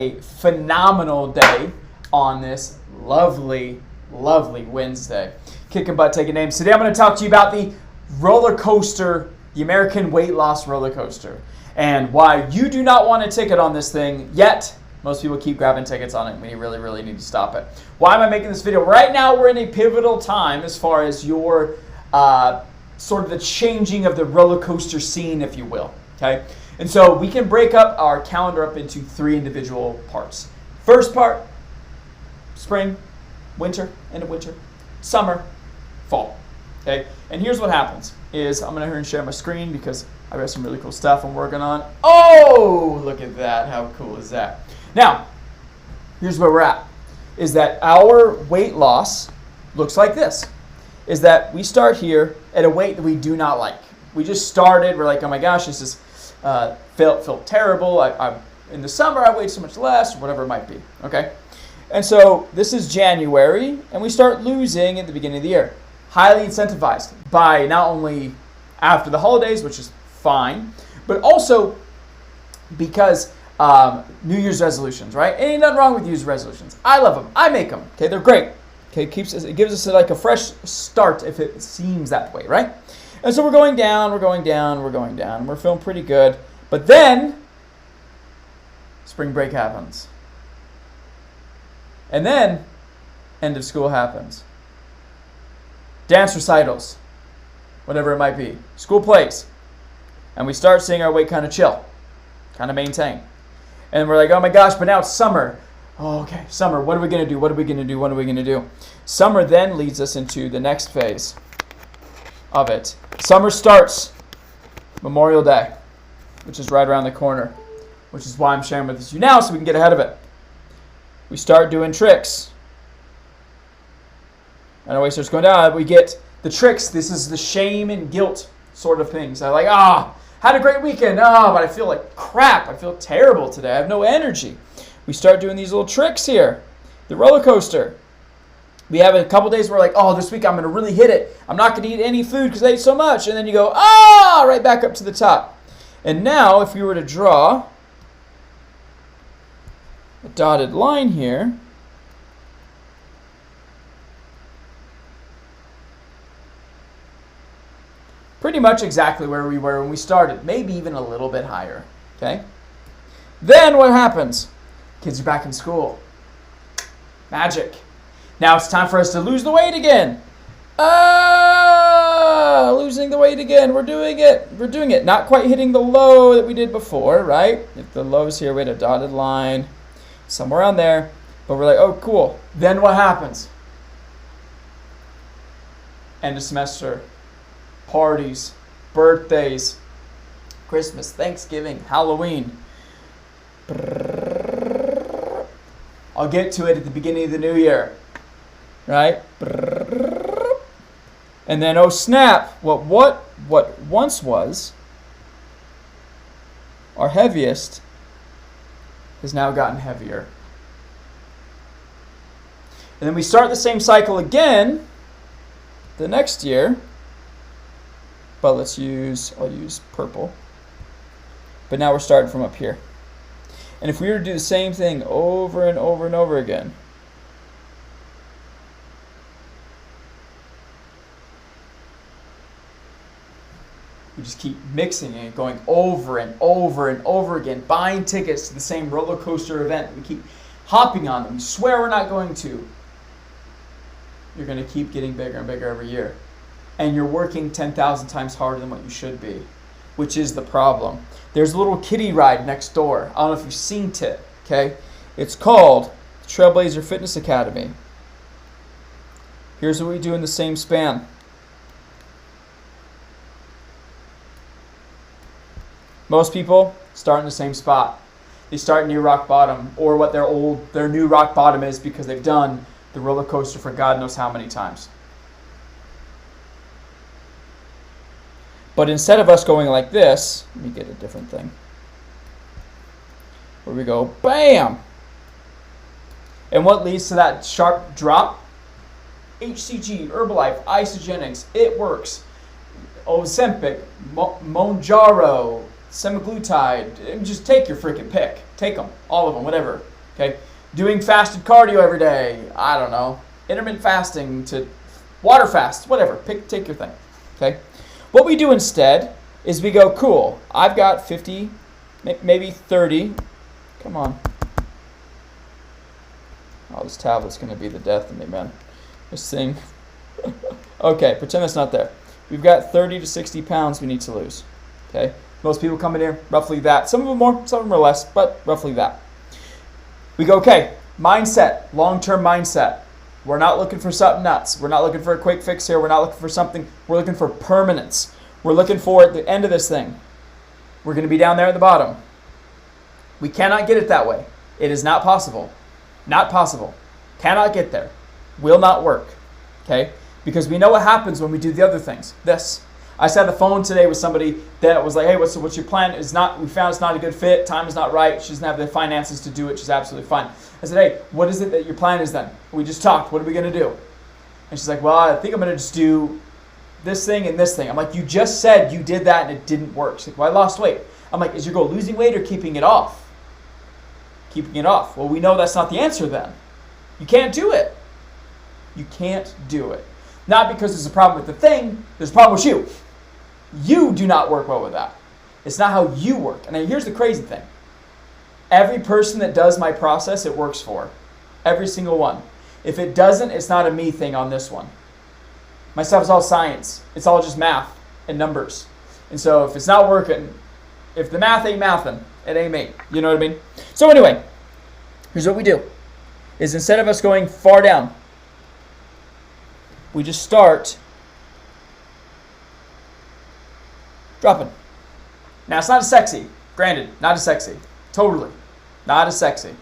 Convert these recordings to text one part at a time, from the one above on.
A phenomenal day on this lovely Wednesday. Kicking butt, taking names. Today I'm going to talk to you about the roller coaster, the American weight loss roller coaster, and why you do not want a ticket on this thing yet. Most people keep grabbing tickets on it when you really need to stop it. Why am I making this video? Right now we're in a pivotal time as far as your sort of the changing of the roller coaster scene, if you will. Okay? And so we can break up our calendar up into 3 individual parts. First part, spring, winter, end of winter, summer, fall. Okay? And here's what happens is I'm going to go ahead and share my screen because I've got some really cool stuff I'm working on. Oh, look at that. How cool is that? Now, here's where we're at. Is that our weight loss looks like this. Is that we start here at a weight that we do not like. We just started. We're like, oh my gosh, this is felt terrible. In the summer, I weighed so much less, or whatever it might be. Okay? And so this is January, and we start losing at the beginning of the year. Highly incentivized by not only after the holidays, which is fine, but also because New Year's resolutions, right? Ain't nothing wrong with New Year's resolutions. I love them. I make them. Okay, they're great. Okay, it gives us like a fresh start if it seems that way, right? And so we're going down, and we're feeling pretty good. But then spring break happens. And then end of school happens. Dance recitals, whatever it might be. School plays. And we start seeing our weight kind of chill, kind of maintain. And we're like, oh my gosh, but now it's summer. Oh, okay, summer, what are we going to do? What are we going to do? What are we going to do? Summer then leads us into the next phase of it. Summer starts Memorial Day, which is right around the corner, which is why I'm sharing with you now so we can get ahead of it. We start doing tricks. And our weight starts going down. We get the tricks. This is the shame and guilt sort of things. I like, had a great weekend. But I feel like crap. I feel terrible today. I have no energy. We start doing these little tricks here. The roller coaster. We have a couple days where we're like, this week I'm going to really hit it. I'm not going to eat any food because I ate so much. And then you go, right back up to the top. And now if we were to draw a dotted line here, pretty much exactly where we were when we started, maybe even a little bit higher, okay? Then what happens? Kids are back in school. Magic. Now it's time for us to lose the weight again. Losing the weight again. We're doing it. Not quite hitting the low that we did before, right? If the low's here, we had a dotted line somewhere around there. But we're like, oh, cool. Then what happens? End of semester. Parties, birthdays, Christmas, Thanksgiving, Halloween. I'll get to it at the beginning of the new year, right? And then, oh snap, what once was our heaviest has now gotten heavier. And then we start the same cycle again the next year. But I'll use purple. But now we're starting from up here. And if we were to do the same thing over and over and over again, we just keep mixing and going over and over and over again, buying tickets to the same roller coaster event. We keep hopping on them. We swear we're not going to. You're going to keep getting bigger and bigger every year. And you're working 10,000 times harder than what you should be, which is the problem. There's a little kiddie ride next door. I don't know if you've seen it, okay? It's called Trailblazer Fitness Academy. Here's what we do in the same span. Most people start in the same spot. They start near rock bottom, or what their new rock bottom is because they've done the roller coaster for God knows how many times. But instead of us going like this, let me get a different thing. Where we go, bam! And what leads to that sharp drop? HCG, Herbalife, Isogenics, it works. Ozempic, Monjaro, semaglutide. Just take your freaking pick. Take them, all of them, whatever. Okay, doing fasted cardio every day. I don't know, intermittent fasting to water fast, whatever. Take your thing. Okay, what we do instead is we go, cool. I've got 50, maybe 30. Come on. Oh, this tablet's going to be the death of me, man. This thing. Okay, pretend that's not there. We've got 30 to 60 pounds we need to lose. Okay, most people come in here, roughly that. Some of them more, some of them are less, but roughly that. We go, okay, mindset, long-term mindset. We're not looking for something nuts. We're not looking for a quick fix here. We're not looking for something. We're looking for permanence. We're looking for at the end of this thing. We're going to be down there at the bottom. We cannot get it that way. It is not possible. Not possible. Cannot get there. Will not work. Okay? Because we know what happens when we do the other things. This. I sat on the phone today with somebody that was like, hey, what's your plan? We found it's not a good fit. Time is not right. She doesn't have the finances to do it. She's absolutely fine. I said, hey, what is it that your plan is then? We just talked. What are we going to do? And she's like, well, I think I'm going to just do this thing and this thing. I'm like, you just said you did that and it didn't work. She's like, well, I lost weight. I'm like, is your goal losing weight or keeping it off? Keeping it off. Well, we know that's not the answer then. You can't do it. You can't do it. Not because there's a problem with the thing, there's a problem with you. You do not work well with that. It's not how you work. And here's the crazy thing. Every person that does my process, it works for. Every single one. If it doesn't, it's not a me thing on this one. My stuff is all science. It's all just math and numbers. And so if it's not working, if the math ain't mathin', it ain't me. You know what I mean? So anyway, here's what we do. Is instead of us going far down, we just start dropping. Now, it's not as sexy. Granted, not as sexy. Totally. Not as sexy.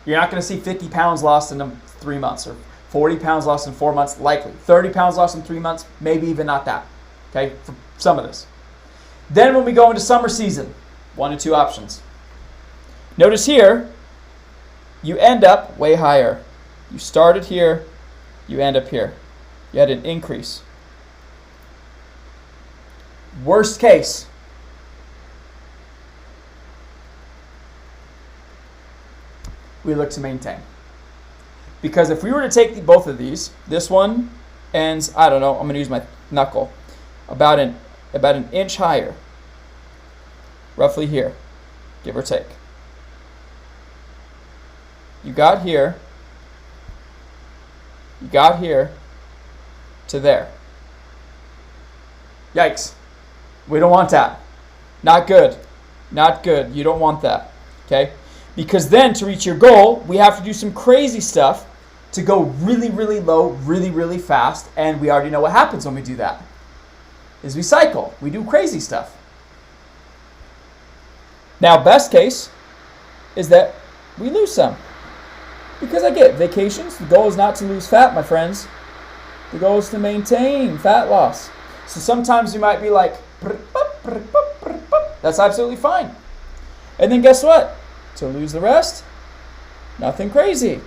You're not going to see 50 pounds lost in 3 months or 40 pounds lost in 4 months, likely. 30 pounds lost in 3 months, maybe even not that. Okay, for some of this. Then when we go into summer season, 1 of 2 options. Notice here, you end up way higher. You started here, you end up here. You had an increase. Worst case, we look to maintain. Because if we were to take both of these, this one ends, I don't know, I'm going to use my knuckle, about an inch higher, roughly here, give or take. You got here to there. Yikes. We don't want that. Not good. Not good. You don't want that. Okay? Because then to reach your goal, we have to do some crazy stuff to go really, really low, really, really fast. And we already know what happens when we do that. Is we cycle. We do crazy stuff. Now, best case is that we lose some. Because I get vacations. The goal is not to lose fat, my friends. The goal is to maintain fat loss. So sometimes you might be like, that's absolutely fine. And then guess what? To lose the rest, nothing crazy.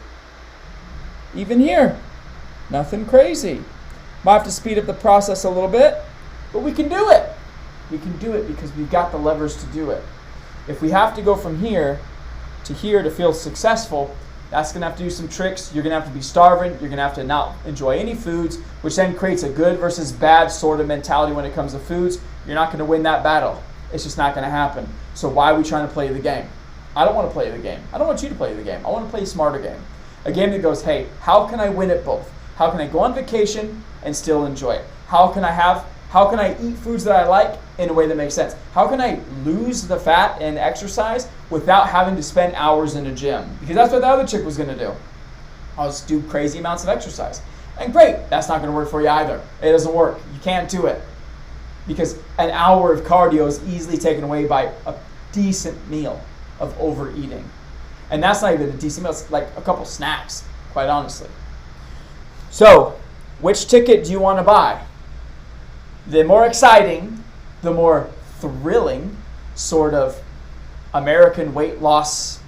Even here, nothing crazy. Might have to speed up the process a little bit, but we can do it. We can do it because we've got the levers to do it. If we have to go from here to feel successful, that's going to have to do some tricks. You're going to have to be starving. You're going to have to not enjoy any foods, which then creates a good versus bad sort of mentality when it comes to foods. You're not going to win that battle. It's just not going to happen. So why are we trying to play the game? I don't want to play the game. I don't want you to play the game. I want to play a smarter game. A game that goes, hey, how can I win at both? How can I go on vacation and still enjoy it? How can I eat foods that I like in a way that makes sense? How can I lose the fat and exercise without having to spend hours in a gym? Because that's what the other chick was going to do. I'll just do crazy amounts of exercise. And great, that's not going to work for you either. It doesn't work. You can't do it. Because an hour of cardio is easily taken away by a decent meal of overeating. And that's not even a decent meal. It's like a couple snacks, quite honestly. So, which ticket do you want to buy? The more exciting, the more thrilling sort of American weight loss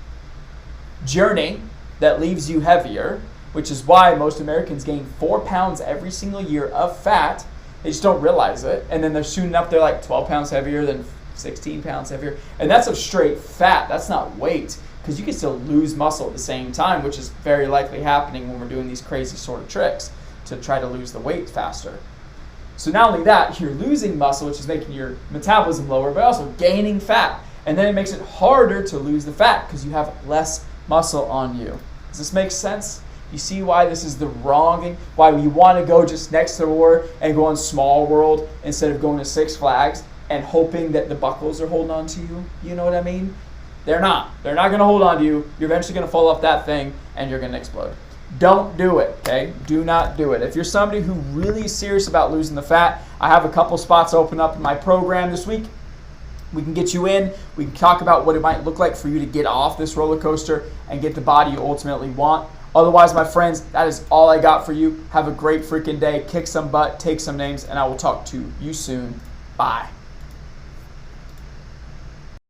journey that leaves you heavier, which is why most Americans gain 4 pounds every single year of fat. They just don't realize it. And then they're soon up, they're like 12 pounds heavier, then 16 pounds heavier. And that's of straight fat. That's not weight. because you can still lose muscle at the same time, which is very likely happening when we're doing these crazy sort of tricks to try to lose the weight faster. So not only that, you're losing muscle, which is making your metabolism lower, but also gaining fat. And then it makes it harder to lose the fat because you have less muscle on you. Does this make sense? You see why this is the wrong thing? Why you want to go just next door and go on Small World instead of going to Six Flags and hoping that the buckles are holding on to you? You know what I mean? They're not. They're not going to hold on to you. You're eventually going to fall off that thing and you're going to explode. Don't do it, okay? Do not do it. If you're somebody who really is serious about losing the fat, I have a couple spots open up in my program this week. We can get you in. We can talk about what it might look like for you to get off this roller coaster and get the body you ultimately want. Otherwise, my friends, that is all I got for you. Have a great freaking day. Kick some butt, take some names, and I will talk to you soon. Bye.